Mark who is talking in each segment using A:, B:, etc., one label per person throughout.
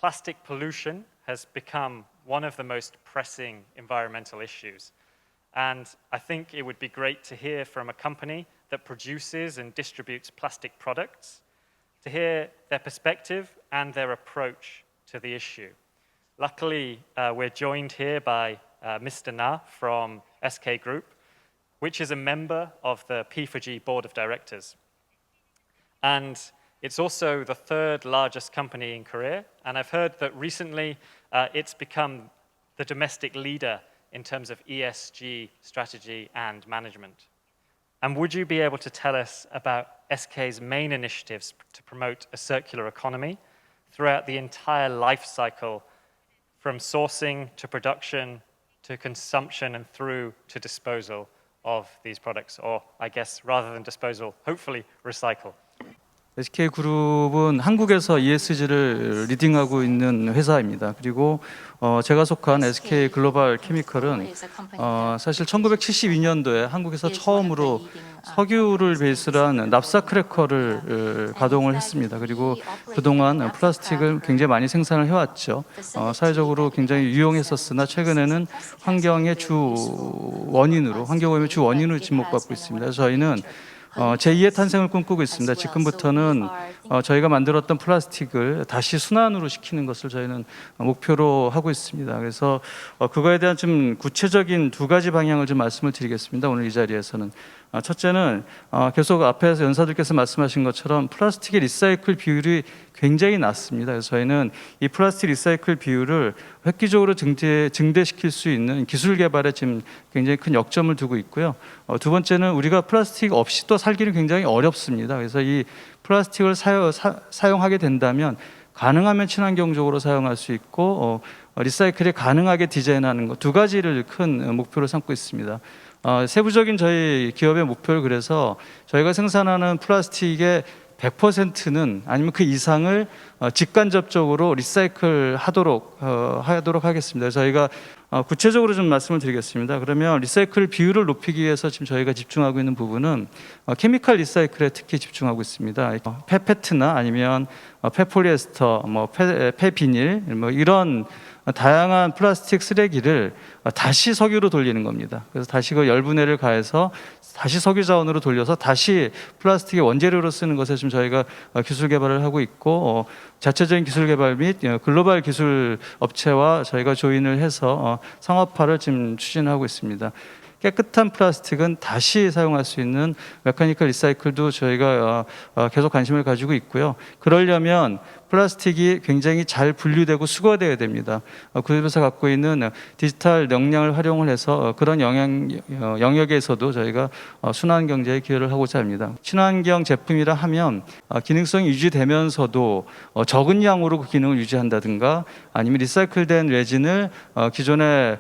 A: plastic pollution has become one of the most pressing environmental issues. And I think it would be great to hear from a company that produces and distributes plastic products, to hear their perspective and their approach to the issue. Luckily, we're joined here by Mr. Na from SK Group, which is a member of the P4G board of directors. And it's also the third largest company in Korea, and I've heard that recently it's become the domestic leader in terms of ESG strategy and management. And would you be able to tell us about SK's main initiatives to promote a circular economy throughout the entire life cycle, from sourcing to production to consumption and through to disposal of these products, or I guess rather than disposal, hopefully recycle?
B: SK그룹은 한국에서 ESG를 리딩하고 있는 회사입니다. 그리고 제가 속한 SK 글로벌 케미컬은 사실 1972년도에 한국에서 처음으로 석유를 베이스로 한 납사 크래커를 가동을 했습니다. 그리고 그동안 플라스틱을 굉장히 많이 생산을 해왔죠. 사회적으로 굉장히 유용했었으나 최근에는 환경오염의 주 원인으로 지목받고 있습니다. 그래서 저희는 제2의 탄생을 꿈꾸고 있습니다. 지금부터는 저희가 만들었던 플라스틱을 다시 순환으로 시키는 것을 저희는 목표로 하고 있습니다. 그래서 그거에 대한 좀 구체적인 두 가지 방향을 좀 말씀을 드리겠습니다. 오늘 이 자리에서는. 첫째는 계속 앞에서 연사들께서 말씀하신 것처럼 플라스틱의 리사이클 비율이 굉장히 낮습니다. 그래서 저희는 이 플라스틱 리사이클 비율을 획기적으로 증대시킬 수 있는 기술 개발에 지금 굉장히 큰 역점을 두고 있고요. 두 번째는 우리가 플라스틱 없이 또 살기는 굉장히 어렵습니다. 그래서 이 플라스틱을 사용하게 된다면 가능하면 친환경적으로 사용할 수 있고 리사이클이 가능하게 디자인하는 것, 두 가지를 큰 목표로 삼고 있습니다. 세부적인 저희 기업의 목표를 그래서 저희가 생산하는 플라스틱의 100%는 아니면 그 이상을 직간접적으로 리사이클 하도록 하겠습니다. 저희가 구체적으로 좀 말씀을 드리겠습니다. 그러면 리사이클 비율을 높이기 위해서 지금 저희가 집중하고 있는 부분은 케미컬 리사이클에 특히 집중하고 있습니다. 폐페트나 아니면 폐폴리에스터, 폐비닐, 이런 다양한 플라스틱 쓰레기를 다시 석유로 돌리는 겁니다. 그래서 다시 그 열분해를 가해서 다시 석유 자원으로 돌려서 다시 플라스틱의 원재료로 쓰는 것에 지금 저희가 기술 개발을 하고 있고 자체적인 기술 개발 및 글로벌 기술 업체와 저희가 조인을 해서 상업화를 지금 추진하고 있습니다. 깨끗한 플라스틱은 다시 사용할 수 있는 메카니컬 리사이클도 저희가 계속 관심을 가지고 있고요. 그러려면 플라스틱이 굉장히 잘 분류되고 수거되어야 됩니다. 그룹에서 갖고 있는 디지털 역량을 활용을 해서 그런 영역에서도 저희가 순환경제에 기여를 하고자 합니다. 친환경 제품이라 하면 기능성이 유지되면서도 적은 양으로 그 기능을 유지한다든가 아니면 리사이클된 레진을 기존의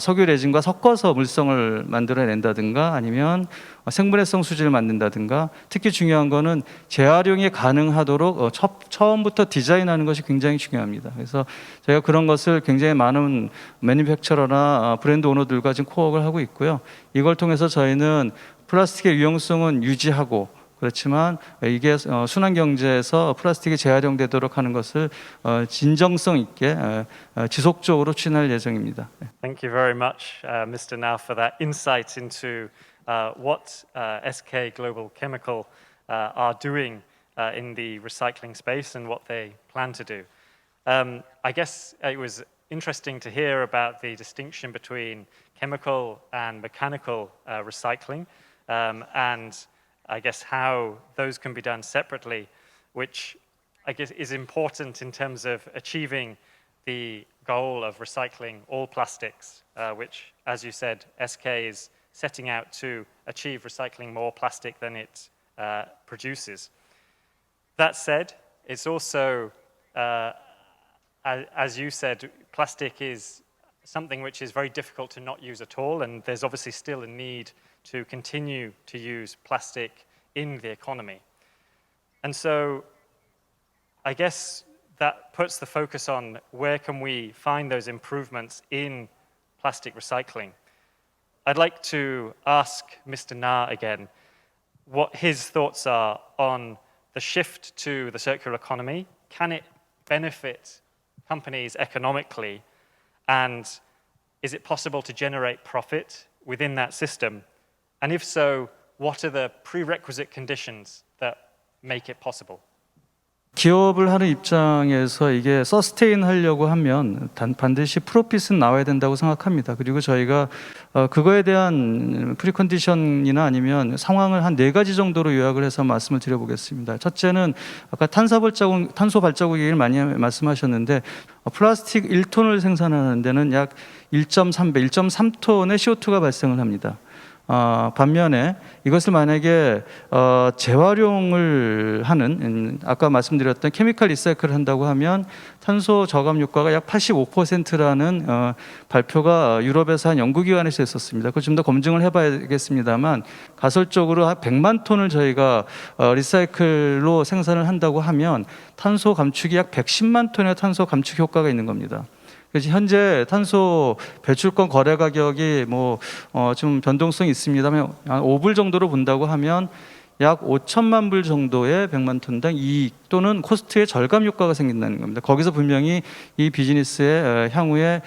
B: 석유 레진과 섞어서 물성을 만들어낸다든가 아니면 생분해성 수지를 만든다든가 특히 중요한 거는 재활용이 가능하도록 처음부터 디자인하는 것이 굉장히 중요합니다. 그래서 저희가 그런 것을 굉장히 많은 매니팩처러나 브랜드 오너들과 지금 코워크를 하고 있고요. 이걸 통해서 저희는 플라스틱의 유용성은 유지하고 그렇지만 이게 순환경제에서 플라스틱이 재활용되도록 하는 것을 진정성 있게 지속적으로 추진할 예정입니다.
A: Thank you very much, Mr. Na, for that insight into what SK Global Chemical are doing in the recycling space and what they plan to do. I guess it was interesting to hear about the distinction between chemical and mechanical recycling, and I guess how those can be done separately, which I guess is important in terms of achieving the goal of recycling all plastics, which, as you said, SK is setting out to achieve recycling more plastic than it produces. That said, it's also, as you said, plastic is something which is very difficult to not use at all, and there's obviously still a need to continue to use plastic in the economy. And so I guess that puts the focus on where can we find those improvements in plastic recycling. I'd like to ask Mr. Na again what his thoughts are on the shift to the circular economy. Can it benefit companies economically? And is it possible to generate profit within that system? And if so, what are the prerequisite conditions that make it possible?
B: 기업을 하는 입장에서 이게 서스테인 하려고 하면 반드시 프로핏은 나와야 된다고 생각합니다. 그리고 저희가 그거에 대한 프리컨디션이나 아니면 상황을 한 4가지 정도로 요약을 해서 말씀을 드려보겠습니다. 첫째는 아까 탄소 발자국 얘기를 많이 말씀하셨는데 플라스틱 1톤을 생산하는 데는 약 1.3배, 1.3톤의 CO2가 발생을 합니다. 반면에 이것을 만약에 재활용을 하는 아까 말씀드렸던 케미컬 리사이클을 한다고 하면 탄소 저감 효과가 약 85%라는 발표가 유럽에서 한 연구기관에서 했었습니다. 그걸 좀 더 검증을 해봐야겠습니다만 가설적으로 한 100만 톤을 저희가 리사이클로 생산을 한다고 하면 탄소 감축이 약 110만 톤의 탄소 감축 효과가 있는 겁니다. 그래서 현재 탄소 배출권 거래 가격이 좀 변동성이 있습니다만 한 5불 정도로 본다고 하면 약 5천만 불 정도의 100만 톤당 이익 또는 코스트의 절감 효과가 생긴다는 겁니다. 거기서 분명히 이 비즈니스의 향후에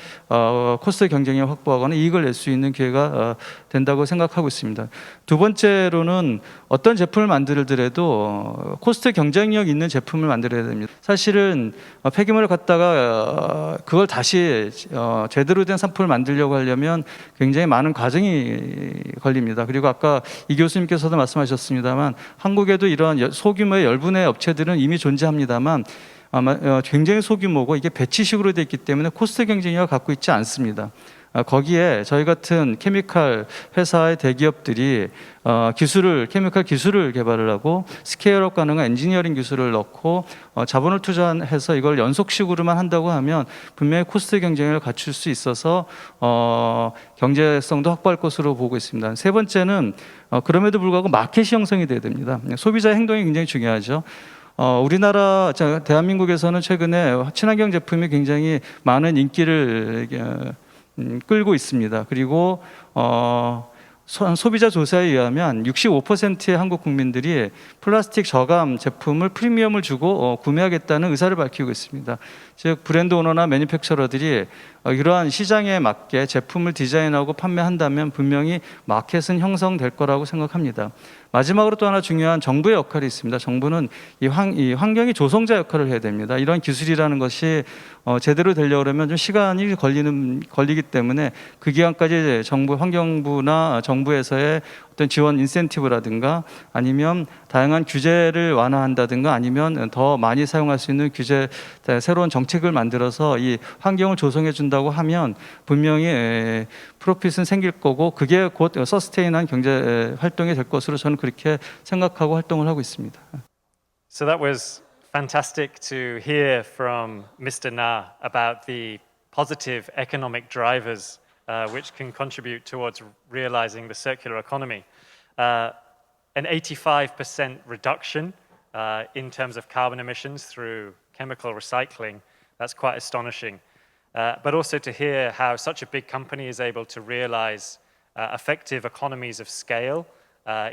B: 코스트 경쟁력 확보하거나 이익을 낼 수 있는 기회가 된다고 생각하고 있습니다. 두 번째로는 어떤 제품을 만들더라도 코스트 경쟁력 있는 제품을 만들어야 됩니다. 사실은 폐기물을 갖다가 그걸 다시 제대로 된 상품을 만들려고 하려면 굉장히 많은 과정이 걸립니다. 그리고 아까 이 교수님께서도 말씀하셨습니다만 한국에도 이러한 소규모의 열분의 업체들은 이미 존재합니다만 굉장히 소규모고 이게 배치식으로 되어 있기 때문에 코스트 경쟁력을 갖고 있지 않습니다. 거기에 저희 같은 케미칼 회사의 대기업들이 케미칼 기술을 개발을 하고 스케일업 가능한 엔지니어링 기술을 넣고 자본을 투자해서 이걸 연속식으로만 한다고 하면 분명히 코스트 경쟁력을 갖출 수 있어서 경제성도 확보할 것으로 보고 있습니다. 세 번째는 그럼에도 불구하고 마켓이 형성이 돼야 됩니다. 소비자의 행동이 굉장히 중요하죠. 우리나라 대한민국에서는 최근에 친환경 제품이 굉장히 많은 인기를 끌고 있습니다. 그리고 소비자 조사에 의하면 65%의 한국 국민들이 플라스틱 저감 제품을 프리미엄을 주고 구매하겠다는 의사를 밝히고 있습니다. 즉 브랜드 오너나 매니팩처러들이 이러한 시장에 맞게 제품을 디자인하고 판매한다면 분명히 마켓은 형성될 거라고 생각합니다. 마지막으로 또 하나 중요한 정부의 역할이 있습니다. 정부는 이 환경의 조성자 역할을 해야 됩니다. 이런 기술이라는 것이 제대로 되려고 그러면 좀 시간이 걸리기 때문에 그 기간까지 환경부나 정부에서의 어떤 지원 인센티브라든가 아니면 다양한 규제를 완화한다든가 아니면 더 많이 사용할 수 있는 새로운 정책을 만들어서 이 환경을 조성해 준다고 하면 분명히 프로핏은 생길 거고 그게 곧 서스테인한 경제 활동이 될 것으로 저는 그렇게 생각하고 활동을 하고 있습니다.
A: So that was fantastic to hear from Mr. Na about the positive economic drivers which can contribute towards realizing the circular economy. An 85% reduction in terms of carbon emissions through chemical recycling, that's quite astonishing. But also to hear how such a big company is able to realize effective economies of scale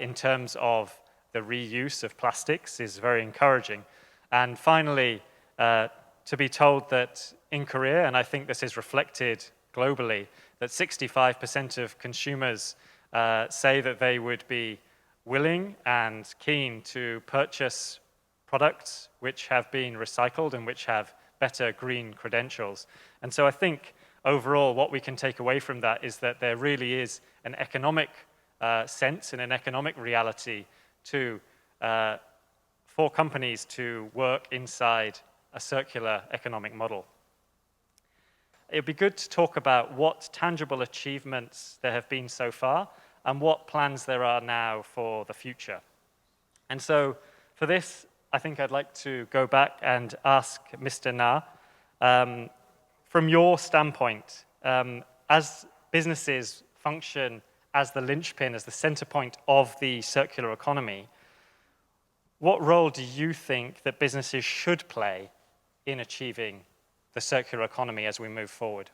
A: in terms of the reuse of plastics is very encouraging. And finally, to be told that in Korea, and I think this is reflected globally, that 65% of consumers say that they would be willing and keen to purchase products which have been recycled and which have better green credentials. And so I think overall what we can take away from that is that there really is an economic sense and an economic reality for companies to work inside a circular economic model. It would be good to talk about what tangible achievements there have been so far and what plans there are now for the future. And so for this, I think I'd like to go back and ask Mr. Na, from your standpoint, as businesses function as the linchpin, as the center point of the circular economy, what role do you think that businesses should play in achieving the circular economy as we move forward?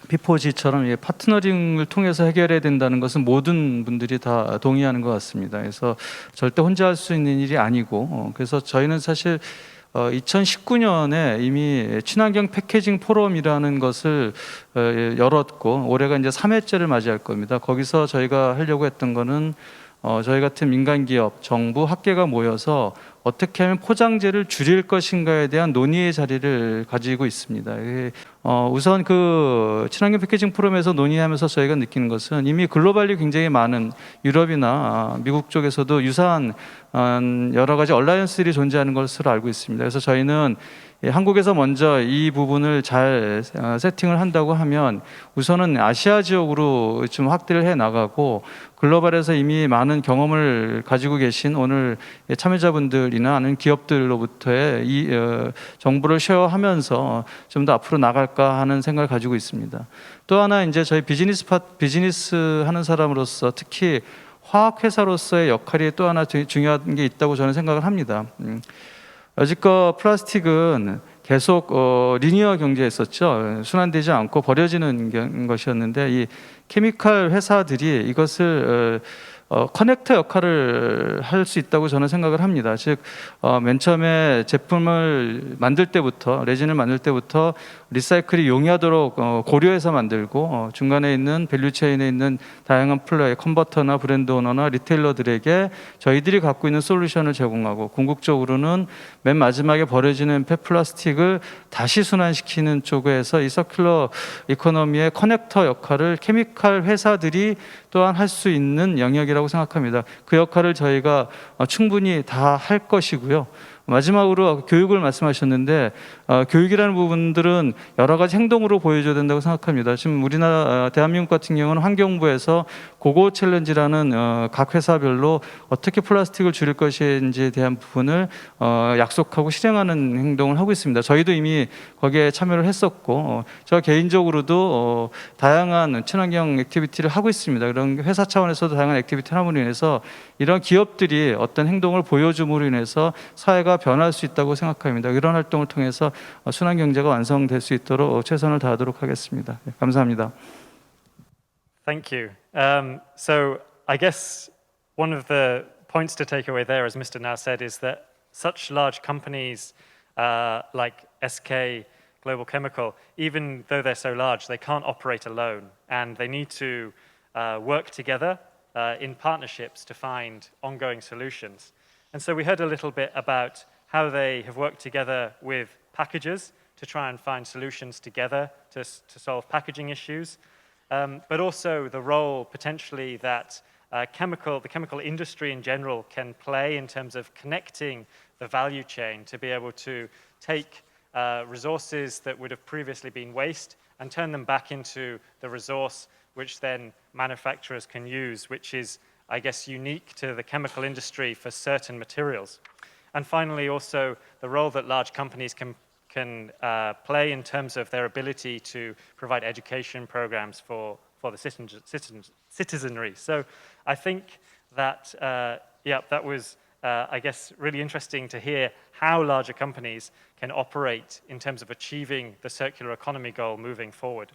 B: P4G처럼 파트너링을 통해서 해결해야 된다는 것은 모든 분들이 다 동의하는 것 같습니다. 그래서 절대 혼자 할 수 있는 일이 아니고 그래서 저희는 사실 2019년에 이미 친환경 패키징 포럼이라는 것을 열었고 올해가 이제 3회째를 맞이할 겁니다. 거기서 저희가 하려고 했던 거는 저희 같은 민간 기업, 정부, 학계가 모여서 어떻게 하면 포장재를 줄일 것인가에 대한 논의의 자리를 가지고 있습니다. 우선 그 친환경 패키징 포럼에서 논의하면서 저희가 느끼는 것은 이미 글로벌리 굉장히 많은 유럽이나 미국 쪽에서도 유사한 여러 가지 얼라이언스들이 존재하는 것으로 알고 있습니다. 그래서 저희는 한국에서 먼저 이 부분을 잘 세팅을 한다고 하면 우선은 아시아 지역으로 좀 확대를 해 나가고 글로벌에서 이미 많은 경험을 가지고 계신 오늘 참여자분들이나 아니면 기업들로부터의 이 정보를 쉐어하면서 좀 더 앞으로 나갈까 하는 생각을 가지고 있습니다. 또 하나 이제 저희 비즈니스 하는 사람으로서 특히 화학 회사로서의 역할이 또 하나 중요한 게 있다고 저는 생각을 합니다. 여지껏 플라스틱은 계속 리니어 경제였었죠. 순환되지 않고 버려지는 것이었는데 이 케미칼 회사들이 이것을 커넥터 역할을 할 수 있다고 저는 생각을 합니다. 즉, 맨 처음에 제품을 만들 때부터, 레진을 만들 때부터 리사이클이 용이하도록 고려해서 만들고 중간에 있는 밸류체인에 있는 다양한 플레이, 컨버터나 브랜드 오너나 리테일러들에게 저희들이 갖고 있는 솔루션을 제공하고 궁극적으로는 맨 마지막에 버려지는 폐플라스틱을 다시 순환시키는 쪽에서 이 서큘러 이코노미의 커넥터 역할을 케미칼 회사들이 또한 할 수 있는 영역이라고 생각합니다. 그 역할을 저희가 충분히 다 할 것이고요. 마지막으로 교육을 말씀하셨는데 교육이라는 부분들은 여러 가지 행동으로 보여줘야 된다고 생각합니다. 지금 우리나라 대한민국 같은 경우는 환경부에서 고고 챌린지라는 각 회사별로 어떻게 플라스틱을 줄일 것인지에 대한 부분을 약속하고 실행하는 행동을 하고 있습니다. 저희도 이미 거기에 참여를 했었고 저 개인적으로도 다양한 친환경 액티비티를 하고 있습니다. 그런 회사 차원에서도 다양한 액티비티를 함으로 인해서 이런 기업들이 어떤 행동을 보여줌으로 인해서 사회가 변할 수 있다고 생각합니다. 이런 활동을 통해서 순환 경제가 완성될 수 있도록 최선을 다하도록 하겠습니다. 네, 감사합니다.
A: Thank you. So I guess one of the points to take away there, as Mr. Now said, is that such large companies like SK, Global Chemical, even though they're so large, they can't operate alone, and they need to work together in partnerships to find ongoing solutions. And so we heard a little bit about how they have worked together with packagers to try and find solutions together to solve packaging issues, but also the role potentially that the chemical industry in general can play in terms of connecting the value chain to be able to take resources that would have previously been waste and turn them back into the resource which then manufacturers can use, which is, I guess, unique to the chemical industry for certain materials. And finally, also the role that large companies can play in terms of their ability to provide education programs for the citizenry. So I think that, that was, I guess, really interesting to hear how larger companies can operate in terms of achieving the circular economy goal moving forward.